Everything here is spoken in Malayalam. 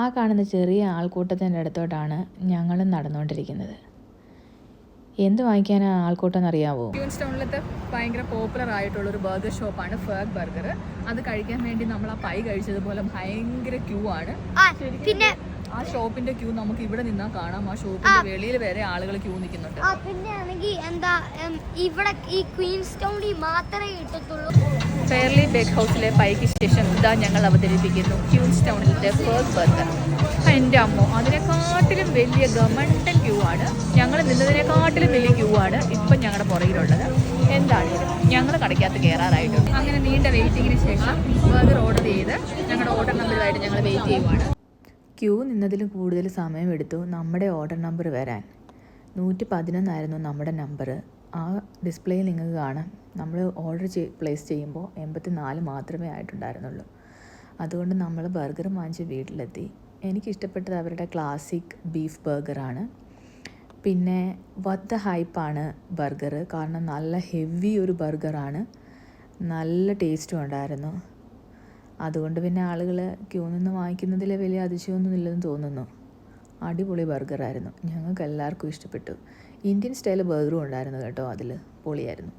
ആ കാണുന്ന ചെറിയ ആൾക്കൂട്ടത്തിൻ്റെ അടുത്തോട്ടാണ് ഞങ്ങളും നടന്നുകൊണ്ടിരിക്കുന്നത്. എന്ത് വാങ്ങിക്കാനാണ് ആൾക്കൂട്ടം എന്നറിയാവോ? ക്യൂൻസ്റ്റൗണിലത്തെ ഭയങ്കര പോപ്പുലർ ആയിട്ടുള്ളൊരു ബർഗർ ഷോപ്പാണ് ഫേഗ് ബർഗർ. അത് കഴിക്കാൻ വേണ്ടി നമ്മൾ ആ പൈ കഴിച്ചതുപോലെ ഭയങ്കര ക്യൂ ആണ്. പിന്നെ ആ ഷോപ്പിന്റെ ക്യൂ നമുക്ക് ഇവിടെ നിന്നാ കാണാം. ആ ഷോപ്പിന്റെ വെളിയിൽ വരെ ആളുകൾ ക്യൂ നിൽക്കുന്നുണ്ട്. പിന്നെ ആണെങ്കിൽ എന്താ ഇവിടെ ഈ ക്വീൻസ്റ്റൗണിൽ മാത്രമേ കിട്ടത്തുള്ളൂ. ഫെയർലി ബേക്ക് ഹൗസിലെ പൈക്ക് ശേഷം ഇതാ ഞങ്ങൾ അവതരിപ്പിക്കുന്നു ക്യൂൻസ്റ്റൗണിലത്തെ ഫേഗ് ബർഗർ. എൻ്റെ അമ്മോ, അതിനെക്കാട്ടിലും വലിയ ഗവൺമെൻറ് ക്യൂ ആണ്. ഞങ്ങൾ നിന്നതിനെക്കാട്ടിലും വലിയ ക്യൂ ആണ് ഇപ്പം ഞങ്ങളുടെ പുറകിലുള്ളത്. എന്താണെങ്കിലും ഞങ്ങൾ കടയ്ക്കകത്ത് കയറാറായിട്ടുണ്ട്. അങ്ങനെ നീണ്ട വെയിറ്റിങ്ങിന് ശേഷം ബർഗർ ഓർഡർ ചെയ്ത് ഞങ്ങളുടെ ഓർഡർ നമ്പറുമായിട്ട് ഞങ്ങൾ വെയിറ്റ് ചെയ്യുവാണ്. ക്യൂ നിന്നതിലും കൂടുതൽ സമയമെടുത്തു നമ്മുടെ ഓർഡർ നമ്പർ വരാൻ. 111 നമ്മുടെ നമ്പർ. ആ ഡിസ്പ്ലേയിൽ നിങ്ങൾക്ക് കാണാം. നമ്മൾ ഓർഡർ പ്ലേസ് ചെയ്യുമ്പോൾ 84 മാത്രമേ ആയിട്ടുണ്ടായിരുന്നുള്ളൂ. അതുകൊണ്ട് നമ്മൾ ബർഗർ വാങ്ങിച്ച് വീട്ടിലെത്തി. എനിക്കിഷ്ടപ്പെട്ടത് അവരുടെ ക്ലാസിക് ബീഫ് ബർഗറാണ്. പിന്നെ വത്ത് ദ ഹൈപ്പാണ് ബർഗർ. കാരണം നല്ല ഹെവി ഒരു ബർഗറാണ്. നല്ല ടേസ്റ്റും ഉണ്ടായിരുന്നു. അതുകൊണ്ട് പിന്നെ ആളുകൾ ക്യൂ നിന്ന് വാങ്ങിക്കുന്നതിൽ വലിയ അതിശയമൊന്നും ഇല്ലെന്ന് തോന്നുന്നു. അടിപൊളി ബർഗറായിരുന്നു. ഞങ്ങൾക്ക് എല്ലാവർക്കും ഇഷ്ടപ്പെട്ടു. ഇന്ത്യൻ സ്റ്റൈൽ ബർഗറും ഉണ്ടായിരുന്നു കേട്ടോ. അതിൽ പൊളിയായിരുന്നു.